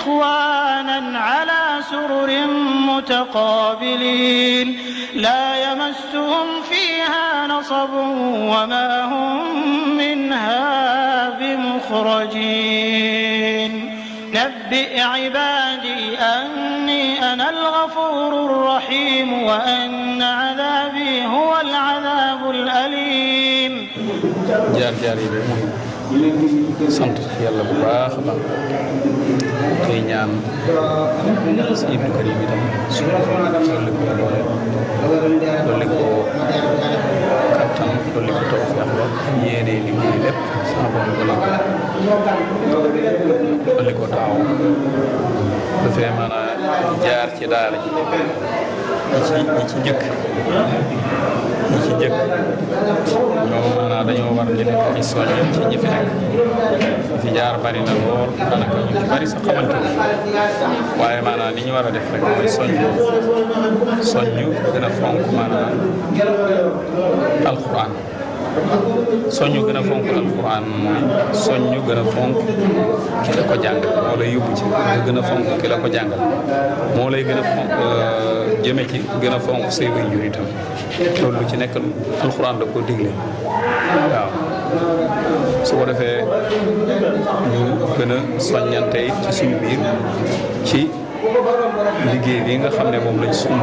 إخوانا على سرر متقابلين لا يمسهم فيها نصب وما هم منها بمخرجين نبئ عبادي أني أنا الغفور الرحيم وأن عذابي هو العذاب الأليم jaar yi de mooy sant yàlla bu baax a baax tey ñaan si Ibnu Karim itam suñu dolli ko doole dolli ko kattan dolli ko tawfeex ba yéene liggéey lépp sama borom dolli ko taaw dafay mën a jaar ci daara ji ñi ci njëkk ñoom maanaam dañoo war di nekk ci soññ ci ñi fi nekk fi jaar bari na lool daanaka ñu ci bari sax xamante ne waaye maanaam li ñu war a def rek mooy soññu gën a fonk maanaam alxuraan soññu gën a fonk alxuraan mooy soññu gën a fonk ki la ko jàngal moo lay yóbbu ci nga gën a fonk ki la ko jàngal moo lay gën a fonk jëme ci gën a fonk say waajur itam loolu ci nekk alxuraan da ko digle waaw su ko defee ñu gën a soññante it ci suñu biir ci liggéey bi nga xam ne moom lañ sumb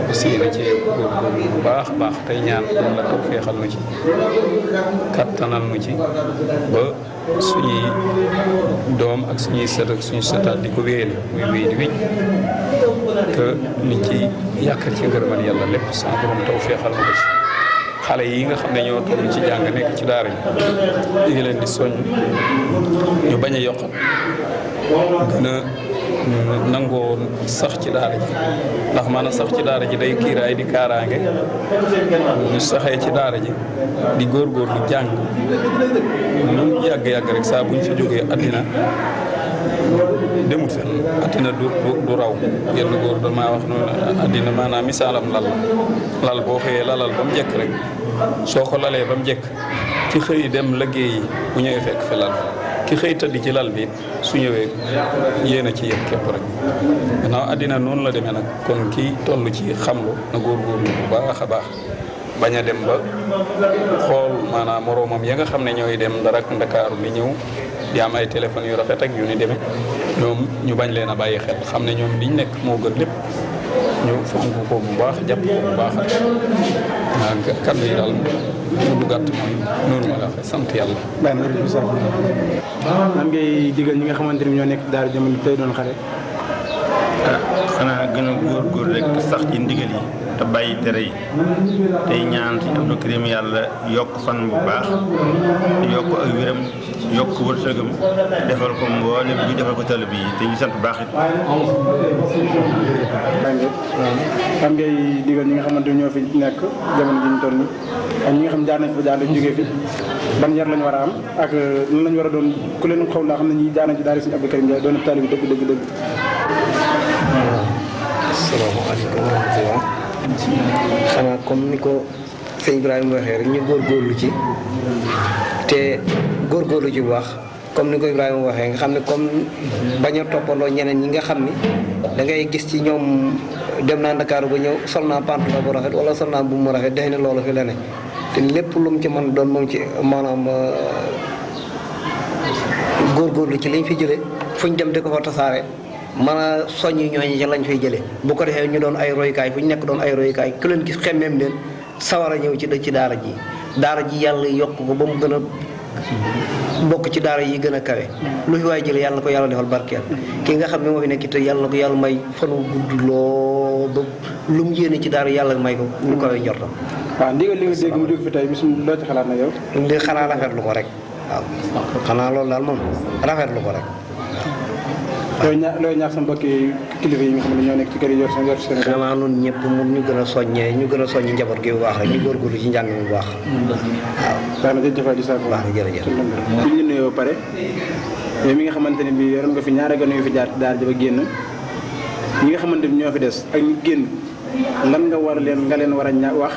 aussi na ci góorgóorlu bu baax a baax tey ñaan la toog feexal nu ci kattanal nu ci ba suñuy doom ak suñuy sët ak suñu sëtaat di ko wéyale muy wéy di wéy que liñ ci yàkkar ci ngërëmal yàlla lépp sama borom taw feexal na ko ci xale yi nga xam ne ñoo toll ci jàng nekk ci daara yi ñu ngi leen di soññ ñu bañ a yokkat gën a nangoo sax ci daara ji ndax maanaam sax ci daara ji day kiiraay di kaaraange ñu saxee ci daara ji di góorgóorlu jàng lu yàgg-yàgg rek saa buñ fi jógee àddina demut fenn àddina du raw genn góor damaa wax noonu àddina maanaam misaalam lal boo xëyee lalal ba mu jekk rek soo ko lalee ba mu jekk ci xëy dem liggéey yi bu ñëwee fekk fi lal ki xëy tëdd ci lal bi su ñëwee yéen a ci yem képp rek gannaaw àddina noonu la demee nag kon kii toll ci xamlu na góorgóorlu bu baax a baax bañ a dem ba xool maanaam moroomam ya nga xam ne ñooy dem dara Ndakaaru bi ñëw di am ay téléphones yu rafet ak yu ni demee ñoom ñu bañ leen a bàyyi xel xam ne ñoom liñ nekk moo gën lépp ñu fonk ko bu baax jàpp ko bu baax rek waaw kàddu yi daal lu gàtt mooy noonu ma la waxee sant yàlla. lan ngay digal ñi nga xamante ni ñoo nekk daara jamono tey doon xale. xanaa gën a góorgóor rek sax ci ndigal yi te bàyyi tere yi tey ñaan ci Abdou Karim yàlla yokk fan bu baax yokk ak wéram yokk wërsëgam defal ko mboolem bi defal ko tali bi te ñu sant bu baax it. xam ngay digal ñi nga xamante ni ñoo fi nekk jamono ji ñu toll nii ak ñi nga xam jaar nañ fa jaar nañ jógee fi ban yar lañ war a am ak lan lañ war a doon ku leen xaw laa xam ne ñi jaar nañ ci daara Sëriñ Abdou Karim Ndiaye doon taalibe bi dëgg. asalaamaaleykum wa rahmatulah xanaa comme ni ko sëñ Ibrahima waxee rek ñu góorgóorlu ci te góorgóorlu ci bu baax comme ni ko Ibrahima waxee nga xam ne comme bañ a toppandoo ñeneen ñi nga xam ni da ngay gis ci ñoom dem naa Ndakaaru ba ñëw sol naa pantalon bu rafet wala sol naa bu mu rafet defe ne loolu fi la ne te lépp lu mu ci mën doon moom ci maanaam góorgóorlu ci liñ fi jëlee fuñ dem di ko fa tasaare. mën a soññ ñooñu ca lañ fay jëlee bu ko defee ñu doon ay royukaay fu ñu nekk doon ay royukaay ku leen gis xemmeem leen sawar a ñëw ci daara ji yàlla yokk ko ba mu gën a bokk ci daara yi gën a kawe lu fi waay jëlee yàlla na ko yàlla defal barkeel ki nga xam ne moo fi nekk te yàlla na ko yàlla may fan wu gudd loo ba lu mu yéene ci daara yàlla may ko lu kawe njortam. waaw ndigal li nga dégg mu jóg fi tey bis loo ci xalaat na yow. li xanaa rafetlu ko rek waaw xanaa loolu daal moom rafetlu ko rek. looy ñaax sa mbokki kilifa yi nga xam ne ñoo nekk ci kër yi yor seen xanaa noonu ñëpp moom ñu gën a soññee njaboot gi bu baax rek ñu góorgóorlu ci njàng mi bu baax waaw baax na jërëjëf di sa baax na jërëjëf bi ñu nuyoo pare yow mi nga xamante ne bi yoroon nga fi ñaari gone yu fi jaar daara ja ba génn ñi nga xamante ni ñoo fi des ak ñu génn lan nga leen war a wax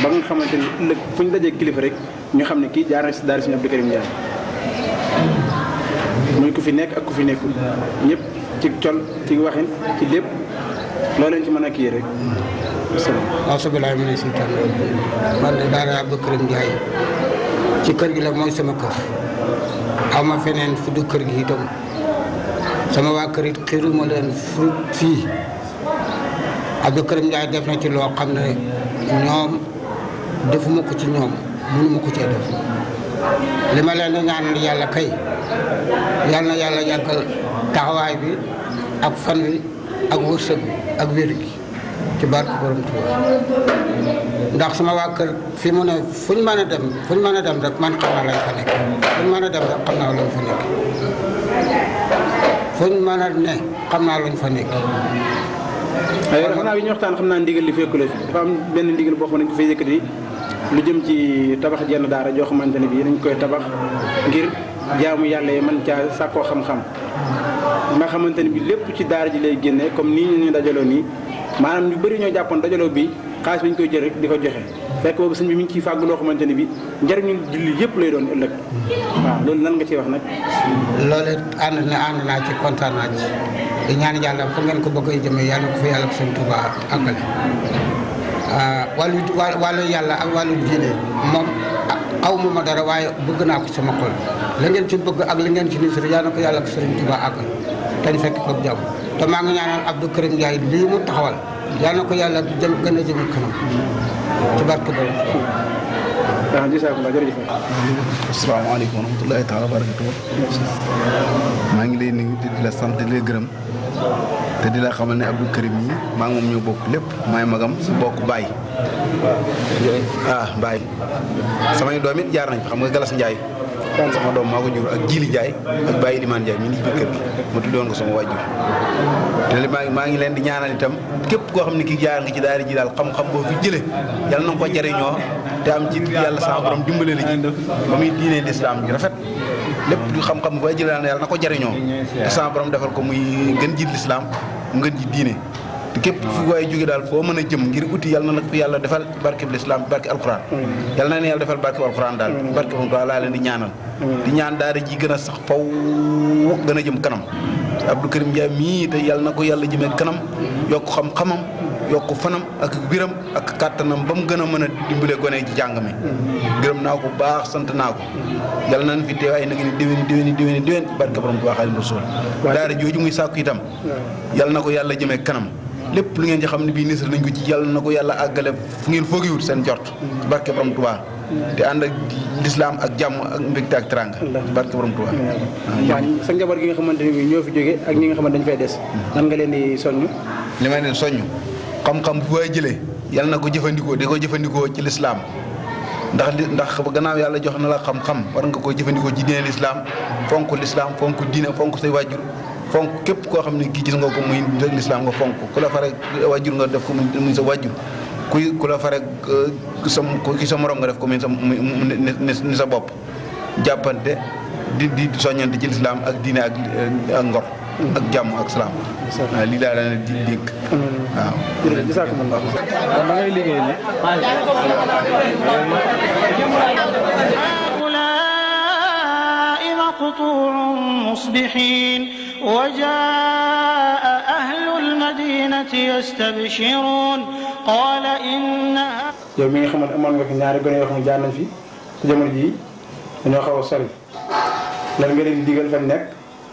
ba nga xamante ni ëllëg fu ñu dajee kilifa rek ñu xam ne kii jaar na si daara Sëriñ Abdou Karim Ndiaye muy ku fi nekk ak ku fi nekkul ñëpp ci col ci waxin ci lépp loo leen ci mën a kii rek. alhamdulilah ma ne si tan man de daara Abdou Karim Ndiaye ci kër gi la mooy sama kër aw ma feneen fu du kër gi itam sama waa kër it xiiru ma leen fu fii Abdou Karim Ndiaye def na ci loo xam ne ñoom defuma ko ci ñoom mënuma ko cee def li ma leen di ñaanal yàlla kay yal na yàlla yàggal taxawaay bi ak fan wi ak wërsëg bi ak wér gi ci barke borom Tuuba ndax sama waa kër fi mu ne fuñ mën a dem rek man xam naa lañ fa nekk fuñ mën a dem rek xam naa lañ fa nekk fuñ mën a ne xam naa lañ fa nekk. waaye xanaa bi ñu waxtaan xam naa ndigal li fekku la fi dafa am benn ndigal boo xam ne dañ ko fay yëkkati lu jëm ci tabax jenn daara joo xamante ne bii dañ koy tabax ngir jaamu yàlla yi mën caa sàkkoo xam-xam nga xamante ne bii lépp ci daara ji lay génne comme nii ñu dajaloo nii maanaam ñu bëri ñoo jàppoon dajaloo bi xaalis bi ñu koy jël rek di ko joxe fekk boobu sëñ bi mi ngi ciy fàggu loo xamante ne bii njariñu julli yëpp lay doon ëllëg waaw loolu nan nga ciy wax nag. loolu ànd naa ci kontaan naa ci di ñaan yàlla fu ngeen ko bëgg a jëmee yàlla ko fa yàlla ko sëñ Tuuba àggale wàllu yàlla ak wàllu diine moom aw ma dara waaye bëgg naa ko sama xol la ngeen ci bëgg ak la ngeen ci nisir yàlla ko yàlla ko sëriñ Tuuba àggal te ñu fekk ko jàmm te maa ngi ñaanal Abdou Karim Ndiaye lii mu taxawal yàlla na ko yàlla gën a jëme kanam ci barke boobu. waaw jërëjëf. asalaamaaleykum wa rahmatulahi taala wa barakatuh. maa ngi lay nuyu di la sant di la gërëm te di la xamal ne Abdou Karim yi maa ngi moom ñoo bokk lépp maay magam su bokk baay. baay samay doom it jaar nañ fa xam nga Galas Ndiaye sama doom maa ko jur ak Jili Ndiaye ak Baye Limane Ndiaye mi ngi ci biir kër gi ma tuddoon ko sama waajur te maa ngi leen di ñaanal itam képp koo xam ne kii jaar nga ci daara ji daal xam-xam boo fi jëlee yàlla na nga ko jariñoo te am ci yàlla sama borom dimbale la ci ba muy diinee lislaam ji rafet lépp lu xam-xam bu fay jëlee daal yàlla na ko jariñoo te sama borom defal ko muy gën ji lislaam mu gën ji diine te képp fu waaye jóge daal foo mën a jëm ngir uti yàlla na ko yàlla defal barke bi lislaam barke alquran yàlla na leen yàlla defal barke alquran daal barke moom laa leen di ñaanal di ñaan daara ji gën a sax faw gën a jëm kanam Abdou Karim Ndiaye mii te yàlla na ko yàlla jëmee kanam yokk xam-xamam yokk fanam ak biram ak kàttanam ba mu gën a mën a dimbale gone ci jàng mi gërëm naa ko baax sant naa ko yàlla nañ fi teew ay nag ni déwéni ci barke borom Tuubaa Xaadimu Rasuul daara jooju muy sàkku itam yàlla na ko yàlla jëmee kanam lépp lu ngeen ci xam ne bii nisar nañ ko ci yàlla na ko yàlla àggale fu ngeen foogiwut seen jort ci barke borom Tuubaa te ànd ak lislaam ak jàmm ak mbégte ak teranga ci barke borom Tuubaa waaw sa njaboot gi nga xamante ne bii ñoo fi jóge ak ñi nga xamante dañu fay des nan nga leen di soññ li may leen soññ xam-xam bu fay jëlee yàlla na ko jëfandikoo di ko jëfandikoo ci lislaam ndax gannaaw yàlla jox na la xam-xam war nga ko jëfandikoo ci diine lislaam fonk lislaam fonk diine fonk say wàjjur fonk képp koo xam ne kii gis nga ko muy lislaam nga fonk ku la fare wàjjur nga def ko muy sa wàjjur ku la fare ki sa morom nga def ko muy sa ni sa bopp jàppante di soññante ci lislaam ak diine ak ngor ak jàmm ak salaam waaw lii daal di dégg waaw jazaakumullah da ngay liggéey ni هؤلاء مقطوع مصبحين وجاء أهل المدينة يستبشرون قال إنها yow mi nga xamante amoon nga fi ñaari gone yoo xam ne jaar nañ fi ci jamono jii dañoo xaw a sori lan nga leen di digal fan nekk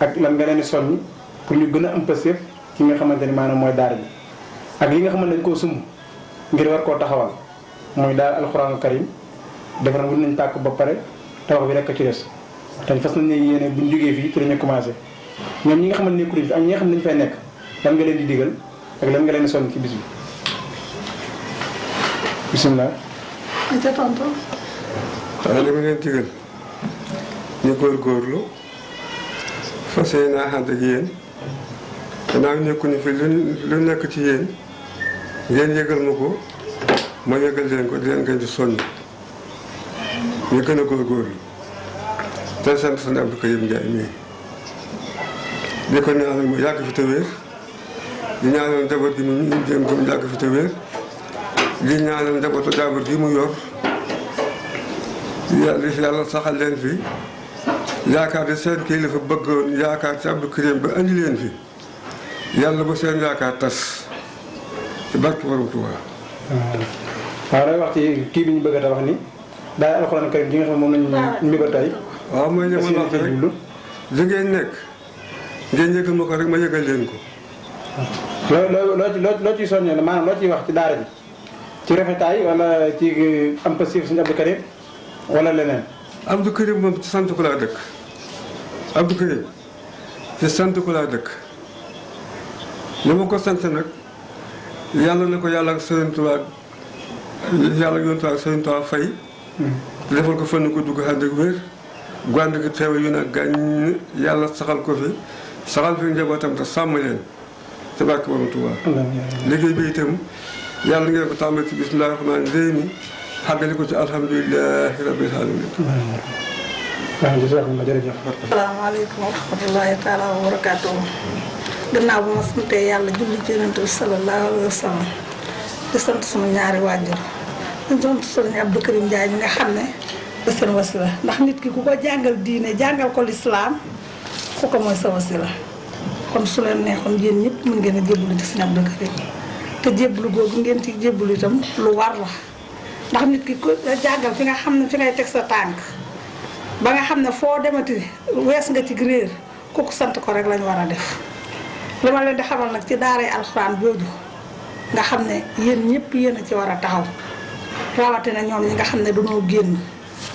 ak lan nga leen di soññ pour ñu gën a am pëstéef ki nga xamante ni maanaam mooy daara bi ak li nga xamante dañ koo sumb ngir war koo taxawal mooy daara alxuraanul karim defar na wut nañ tàkk ba pare tabax bi rekk ci des te fas nañ ne yéene buñ jógee fii ci lañu commencé ñoom ñi nga xamante ne nekkuñu fi ak ñi nga xam ne dañu fay nekk lan nga leen di digal ak lan nga leen di soññ ci bis bi bisimilah. waaw li ma leen digal ñu góorgóorlu fas yéene ànd ak yéen gannaaw nekkuñu fi lu nekk ci yéen ngeen yëgal ma ko ma yëgal leen ko di leen gën di soññ ñu gën a góorgóorlu te sant sëñ Abdou Karim Ndiaye mii di ko ñaanal mu yàgg fi te wér di ñaanal njaboot gi mu jëm ko mu yàgg fi te wér di ñaanal njabootu jaambur gi mu yor yàlla saxal leen fi yaakaar de seen kilifa bëggoon yaakaar ci Abdou Karim ba andi leen fi yàlla bu seen yaakaar tas ci barke borom Tuubaa. waaw lay wax ci kii bi ñu bëgg a wax ni daay alxuraan karim gi nga xam moom lañu mbébal tey. waaw mooy li ma wax rek li ngeen nekk ngeen yëgal ma ko rek ma yëgal leen ko. loo ciy soññee maanaam loo ciy wax ci daara ji ci rafetaay wala ci am passif suñu Abdou Karim wala leneen. Abdou Karim moom ci sant ko laa dëkk Abdou Karim ci sant ko laa dëkk li ma ko sant nag yàlla na ko yàlla ak Sëriñ Tuubaa yàlla ak Yonent ak Sëriñ Tuubaa fay. te defal ko fan ko dugg ànd ak wér gwànd gi xew yu nag gàññ yàlla saxal ko fi saxal fi njabootam te sàmm leen ci barke borom Tuubaa. liggéey bi itam yàlla ngeen ko tàmbali ci bismillaahi rahmaani rahiim xàggali ko ci alhamdulilahi rabbil alamin. asalaamaaleykum wa rahmatullahi taala wa barakaatuhu. gannaaw bu ma santee yàlla julli ci Yonent bi sallallahu alayhi wa sallam di sant sama ñaari waajur di sant sëriñ Abdou Karim Ndiaye mi nga xam ne da seen wasila ndax nit ki ku ko jàngal diine jàngal ko lislaam ku ko mooy sa wasila kon su leen neexoon yéen ñëpp mën ngeen a jébbalu ci sëriñ Abdou Karim te jébbalu googu ngeen ci jébbalu itam lu war la ndax nit ki ku jàngal fi nga xam ne fi ngay teg sa tànk ba nga xam ne foo demati wees nga ci réer kooku sant ko rek lañu war a def li ma leen di xamal nag ci daaray alxuraan jooju nga xam ne yéen ñëpp yéen a ci war a taxaw rawatina ñoom ñi nga xam ne dañoo génn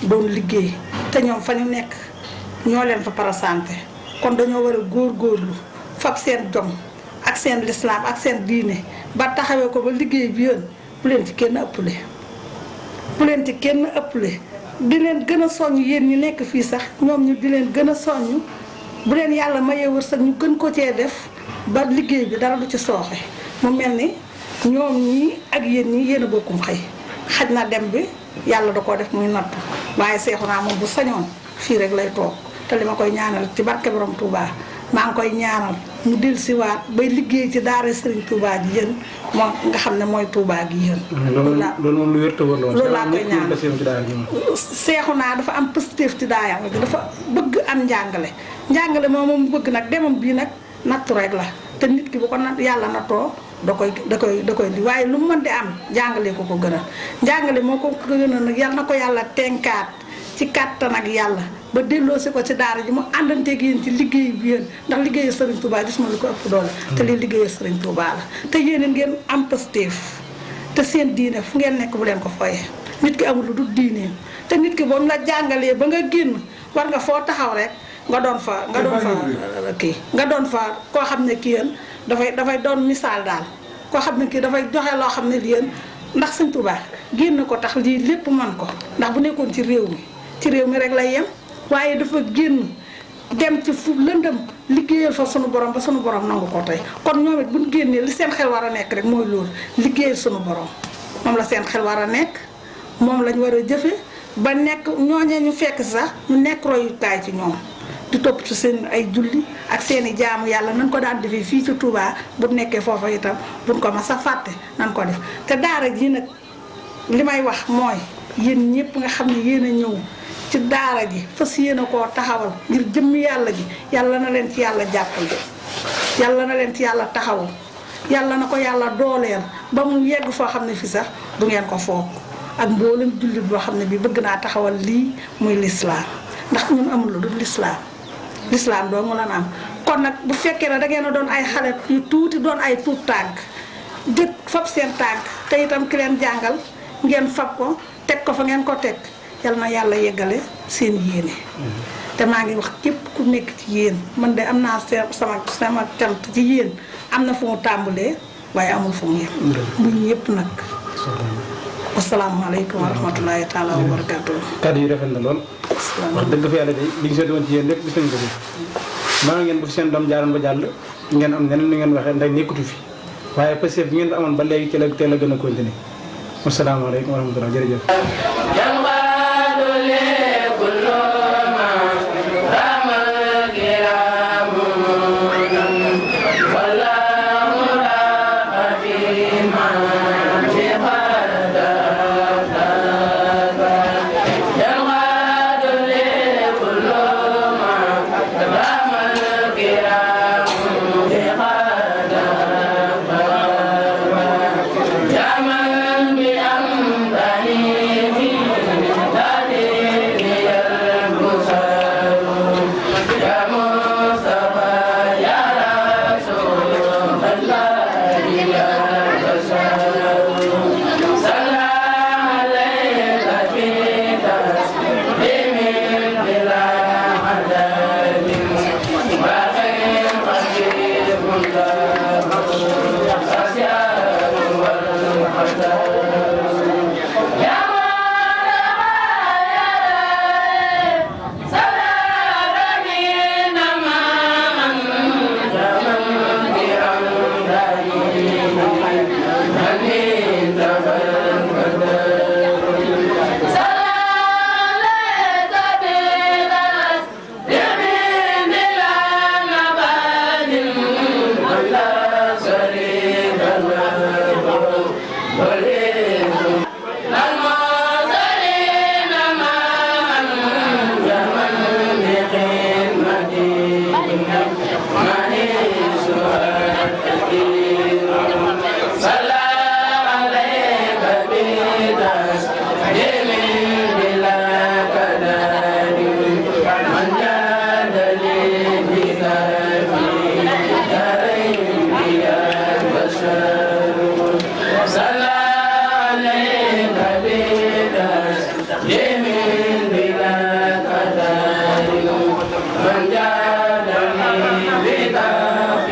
doon liggéey te ñoom fa ñu nekk ñoo leen fa parasanté kon dañoo war a góorgóorlu fab seen jom ak seen lislaam ak seen diine ba taxawee ko ba liggéey bi yéen bu leen ci kenn ëppale bu leen ci kenn ëppale di leen gën a soññ yéen ñi nekk fii sax ñoom ñu di leen gën a soññ bu leen yàlla mayee wërsëg ñu gën ko cee def ba liggéey bi dara du ci sooxe mu mel ni ñoom ñii ak yéen ñi yéen a bokkum xëy xaj na dem bi yàlla da koo def muy nattu waaye seexu naa moom bu sañoon fii rek lay toog te li ma koy ñaanal ci barke borom Touba maa ngi koy ñaanal mu dil siwaat bay liggéey ci daara Serigne Touba ji yéen moom nga xam ne mooy Touba gi yéen. loolu moom lu wér te wóor la woon. loolu laa koy ñaanal seexu naa dafa am positif ci daara gi dafa bëgg am njàngale moom bëgg nag demam bii nag nattu rek la te nit ki bu ko yàlla nattoo da koy di waaye lu mu mën di am jàngale ko gënal njàngale moo ko gënal nag yàlla na ko yàlla tenkaat ci kàttan ak yàlla ba delloosi ko ci daara ji mu àndanteeg yéen ci liggéey bi yéen ndax liggéeyu Serigne Touba gis ma lu ko ëpp doole te lii liggéeyu Serigne Touba la te yéen ngeen am pastéef te seen diine fu ngeen nekk bu leen ko foyee nit ki amul lu dul diineem te nit ki boo la jàngalee ba nga génn war nga foo taxaw rek nga doon fa koo xam ne kii yéen dafay doon misaal daal koo xam ne kii dafay joxe loo xam ne yéen ndax Sëñ Tuubaa génn ko tax lii lépp man ko ndax bu nekkoon ci réew mi rek lay yem waaye dafa génn dem ci fu lëndëm liggéeyal fa sunu borom ba sunu borom nangu ko tey kon ñoom it bu ñu génnee li seen xel war a nekk rek mooy loolu liggéeyal sunu borom moom la seen xel war a nekk moom lañ war a jëfe ba nekk ñooñee ñu fekk sax ñu nekk royukaay ci ñoom di topp ci seen ay julli ak seen i jaamu yàlla nañ ko daan defee fii ci Touba bu nekkee foofa itam buñ ko ma sa fàtte nañ ko def te daara ji nag li may wax mooy yéen ñëpp nga xam ne yéen a ñëw ci daara ji fas yéen a koo taxawal ngir jëmm yàlla ji yàlla na leen ci yàlla jàppale yàlla na leen ci yàlla taxawal yàlla na ko yàlla dooleel ba mu yegg foo xam ne fi sax du ngeen ko foog ak mboolem jullit boo xam ne bi bëgg naa taxawal lii muy lislaam ndax ñun amul lu dul lislaam doo mu lan am kon nag bu fekkee ne da ngeen a doon ay xale yu tuuti doon ay tuut tànk jëkk fab seen tànk te itam ki leen jàngal ngeen fab ko teg ko fa ngeen ko teg yal na yàlla yeggale seen yéene te maa ngi wax képp ku nekk ci yéen man de am naa sama cant ci yéen am na fu mu tàmbalee waaye amul fu mu yem bu ñëpp nag asalaamaaleykum wa rahmatulahi taala wa barakaatu. kàddu yi rafet na lool. wax dëgg fa yàlla de li ñu seetlu woon ci yéen lépp gis nañu ko fi. maa ngeen bu fi seen doom jaaroon ba jàll ngeen am neneen ni ngeen waxee ndax nekkatu fi waaye passé bi ngeen amoon ba léegi teel a gën a continuer. asalaamaaleykum wa rahmatulah jërëjëf. من جادني بك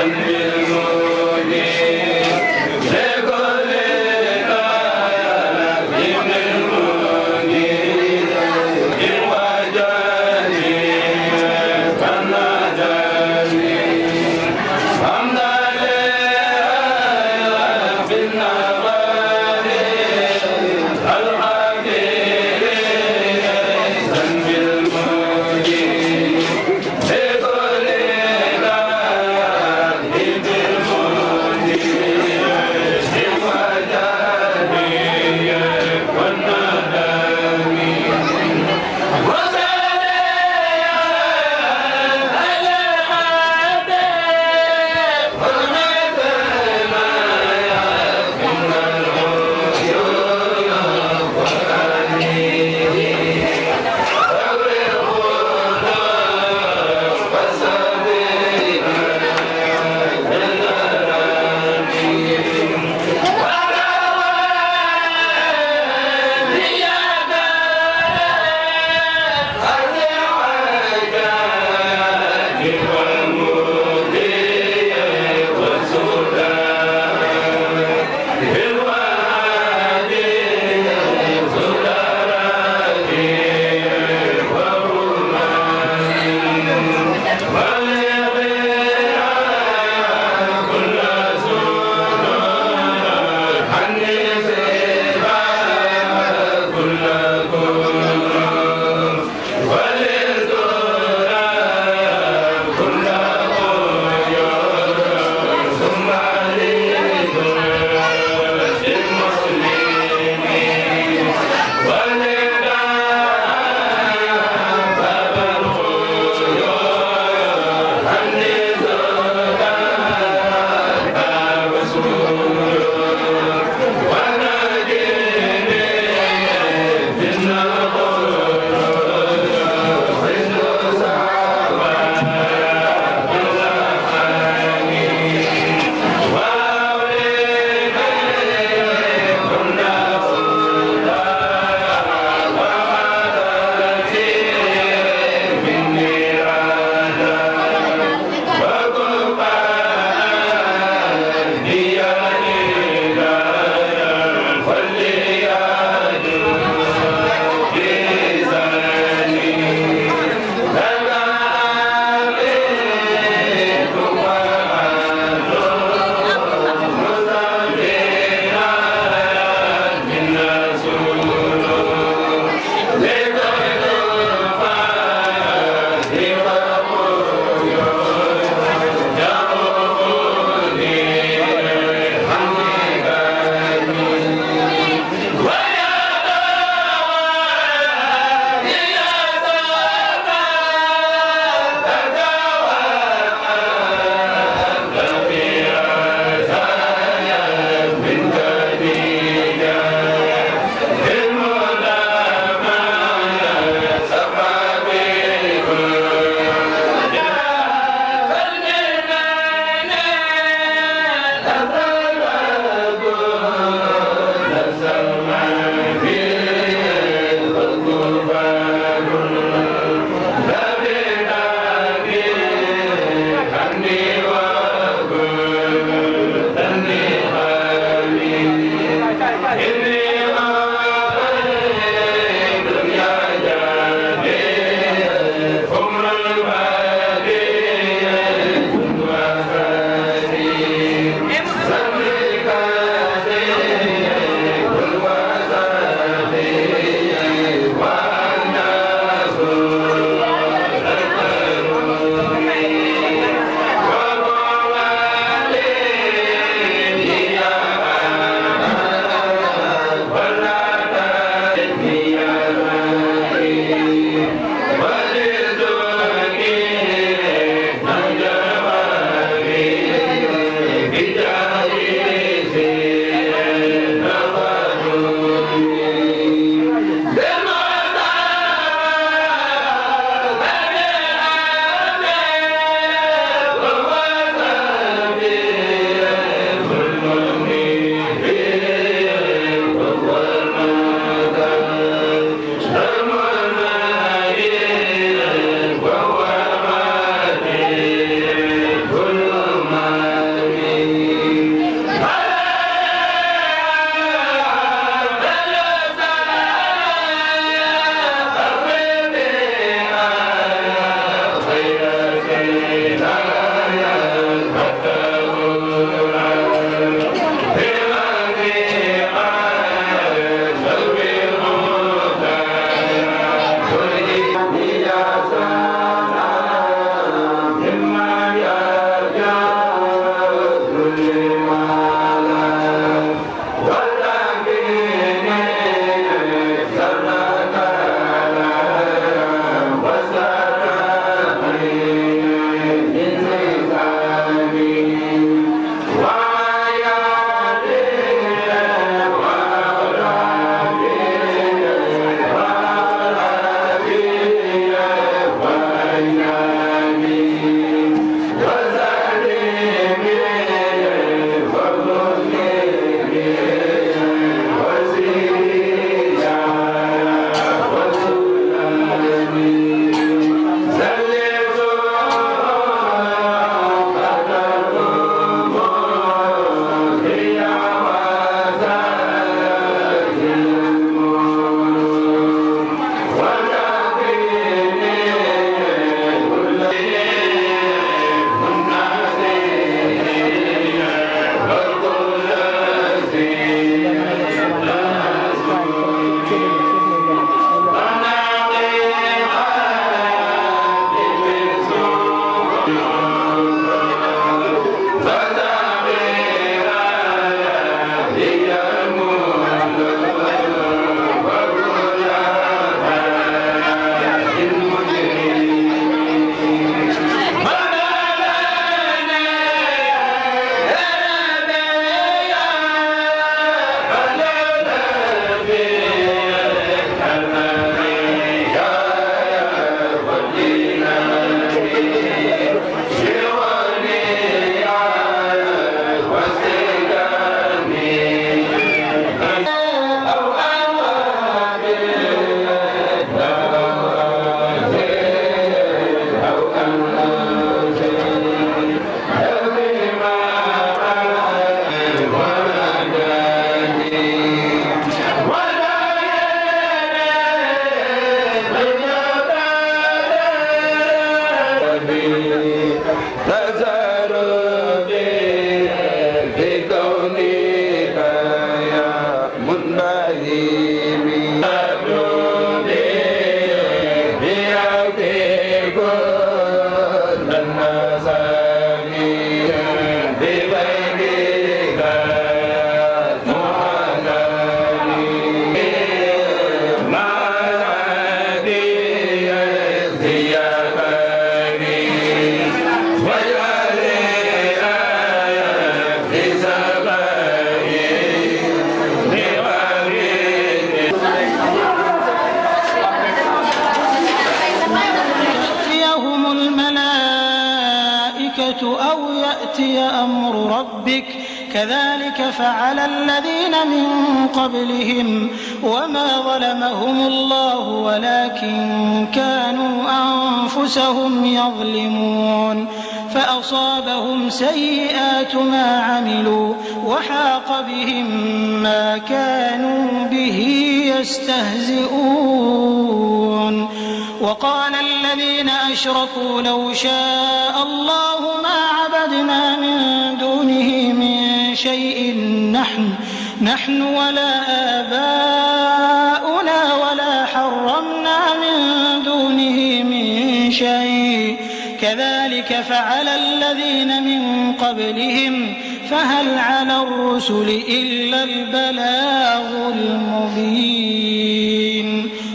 Hey, أو يأتي أمر ربك كذلك فعل الذين من قبلهم وما ظلمهم الله ولكن كانوا أنفسهم يظلمون فأصابهم سيئات ما عملوا وحاق بهم ما كانوا به يستهزئون وقال الذين أشركوا لو شاء الله ما عبدنا من دونه من شيء نحن ولا آباؤنا ولا حرمنا من دونه من شيء كذلك فعل الذين من قبلهم فهل على الرسل إلا البلاغ المبين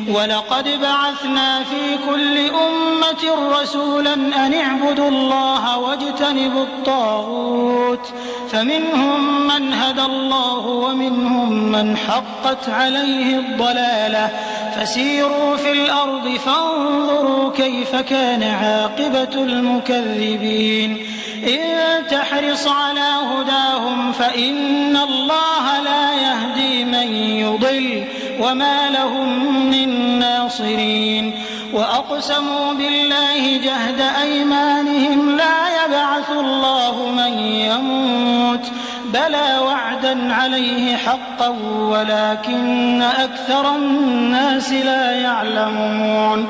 ولقد بعثنا في كل أمة رسولا أن اعبدوا الله واجتنبوا الطاغوت فمنهم من هدى الله ومنهم من حقت عليه الضلالة فسيروا في الأرض فانظروا كيف كان عاقبة المكذبين إن تحرص على هداهم فإن الله لا يهدي من يضل وما لهم من ناصرين وأقسموا بالله جهد أيمانهم لا يبعث الله من يموت بلى وعدا عليه حقا ولكن أكثر الناس لا يعلمون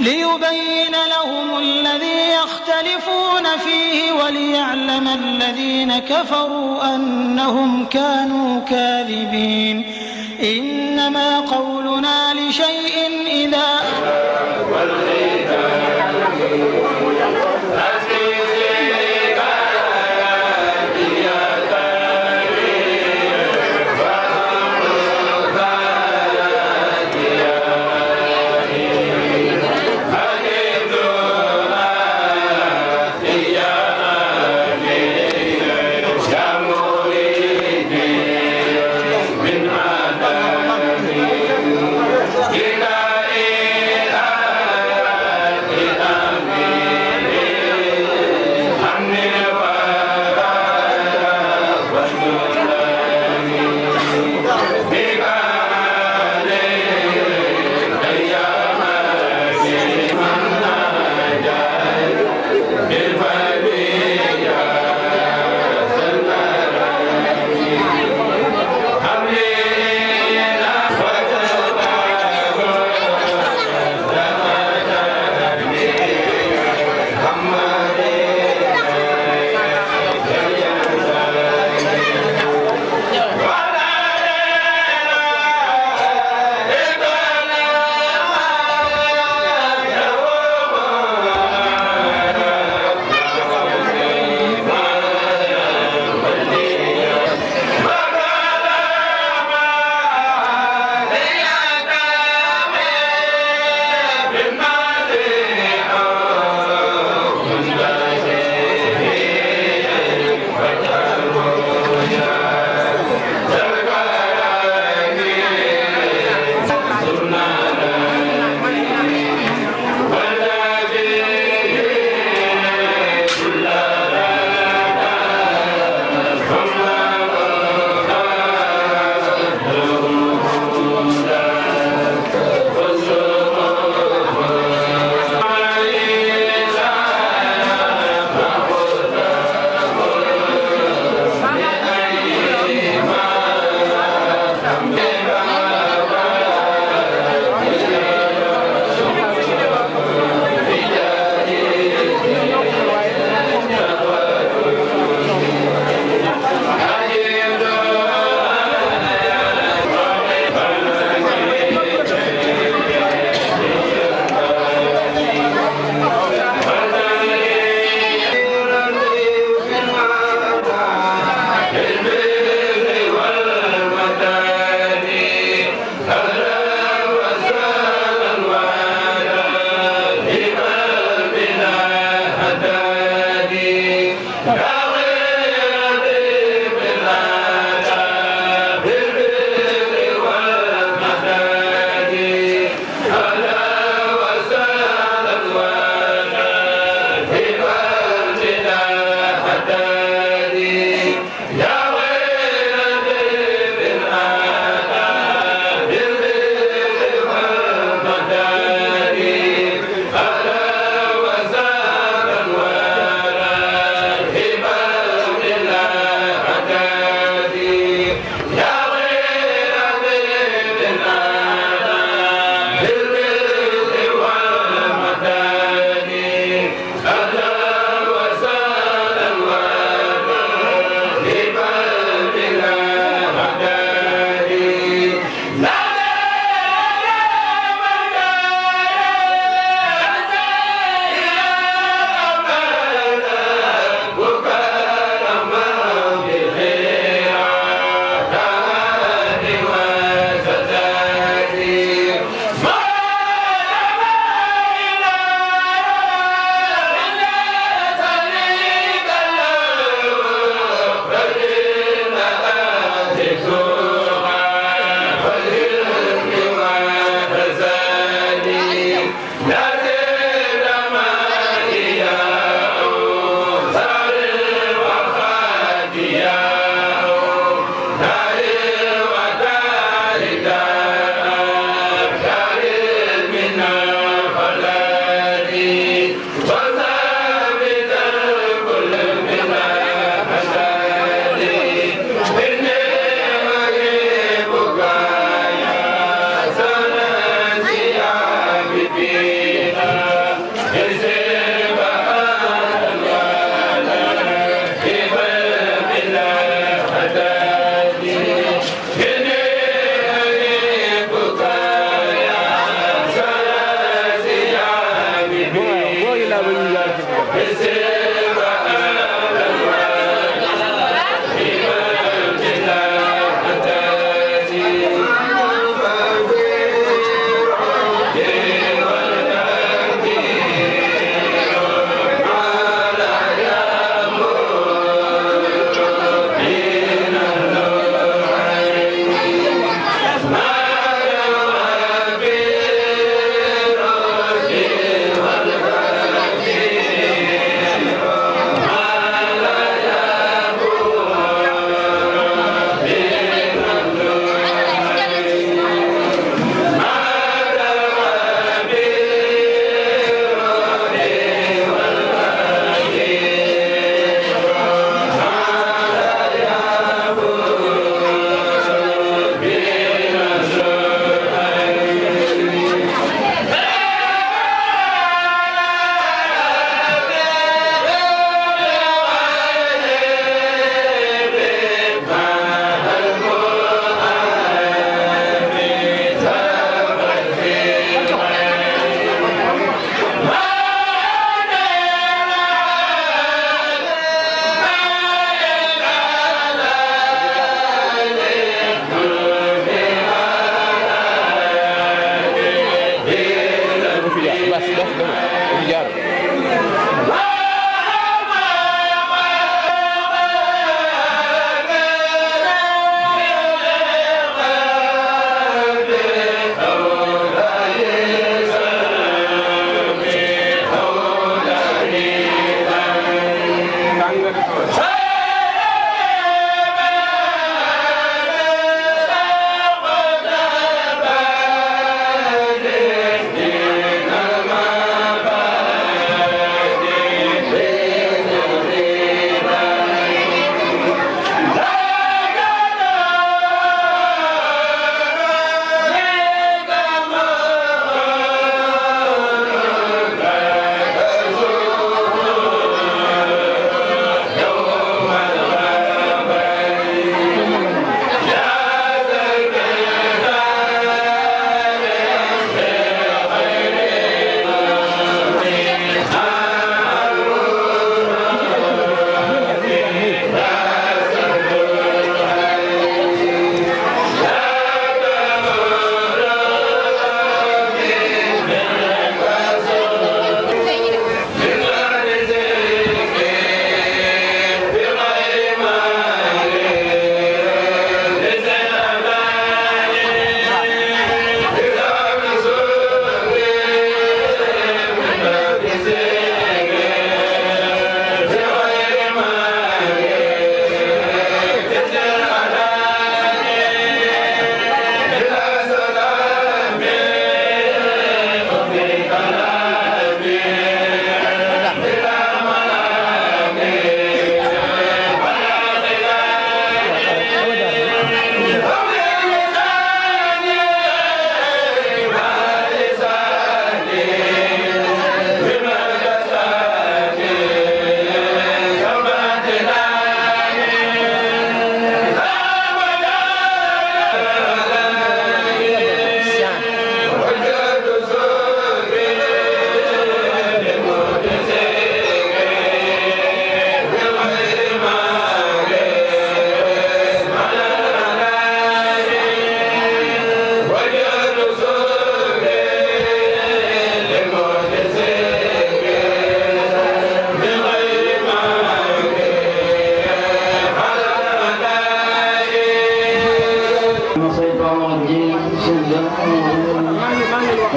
ليبين لهم الذي يختلفون يختلفون فيه وليعلم الذين كفروا أنهم كانوا كاذبين إنما قولنا لشيء إذا Hiba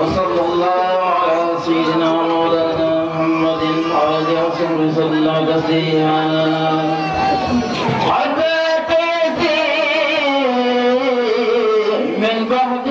وصلى الله على سيدنا مولانا محمد وعلى رسول صلى الله عليه وسلم حتى تأتي من بعد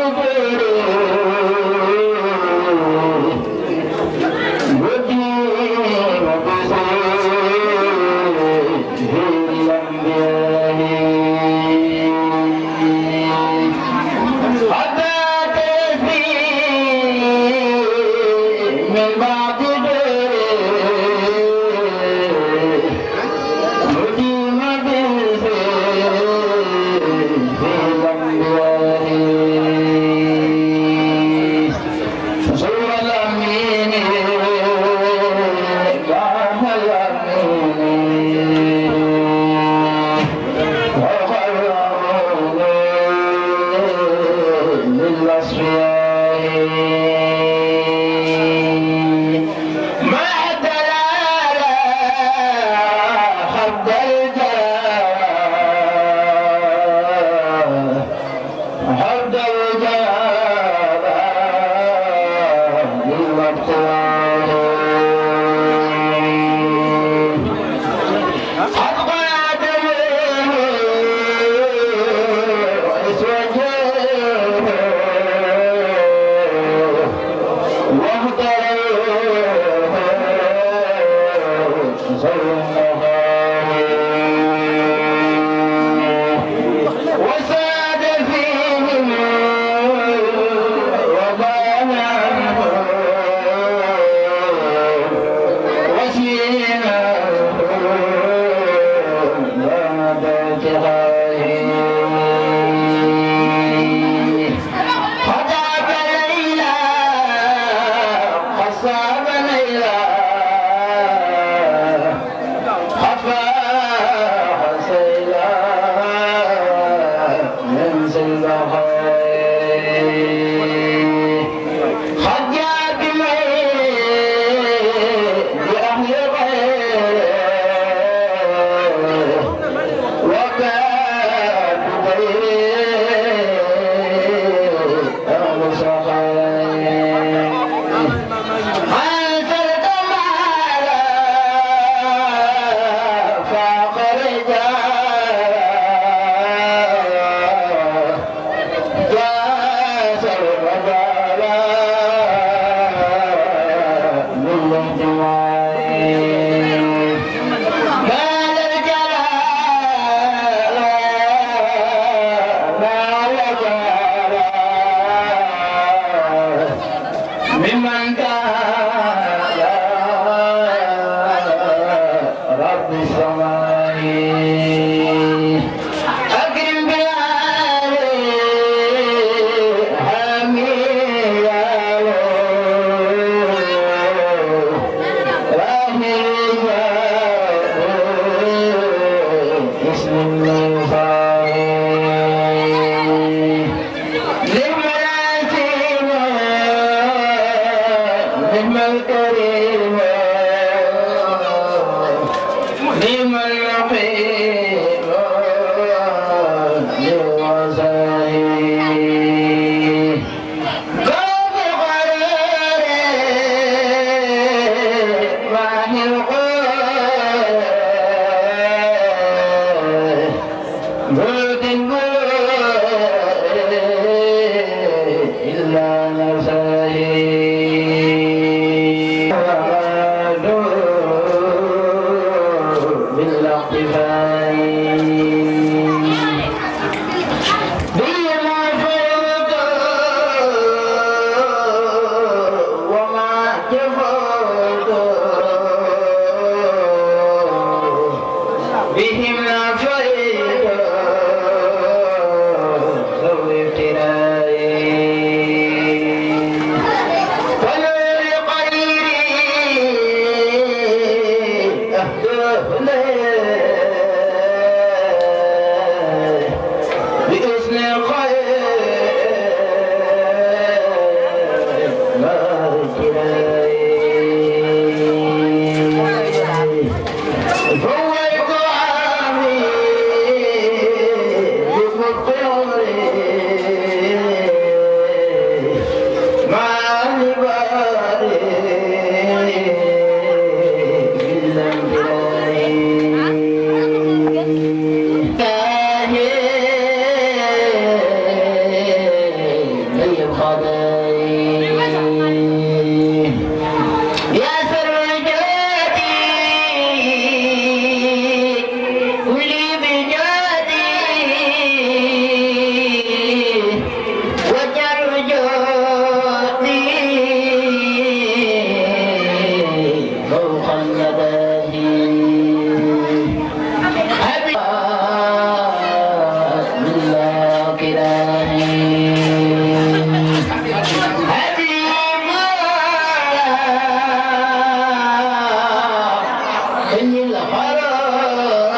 إني الحرارة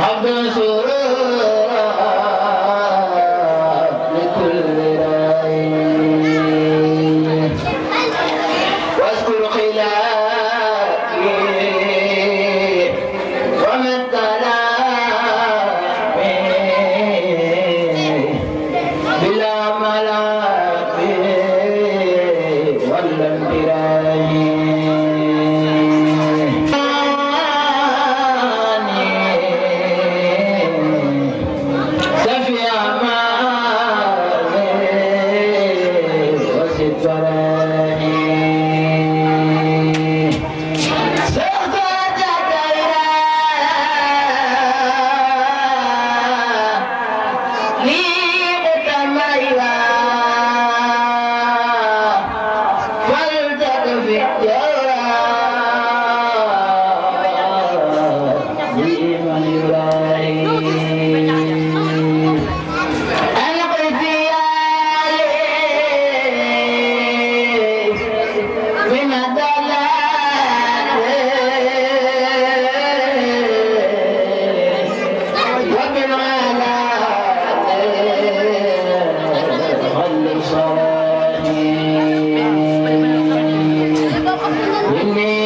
عبد سرورا لكل راي واذكر خلافي ومن تلافي بلا ملافي ولا انتراي سفي أماني وسد براني إني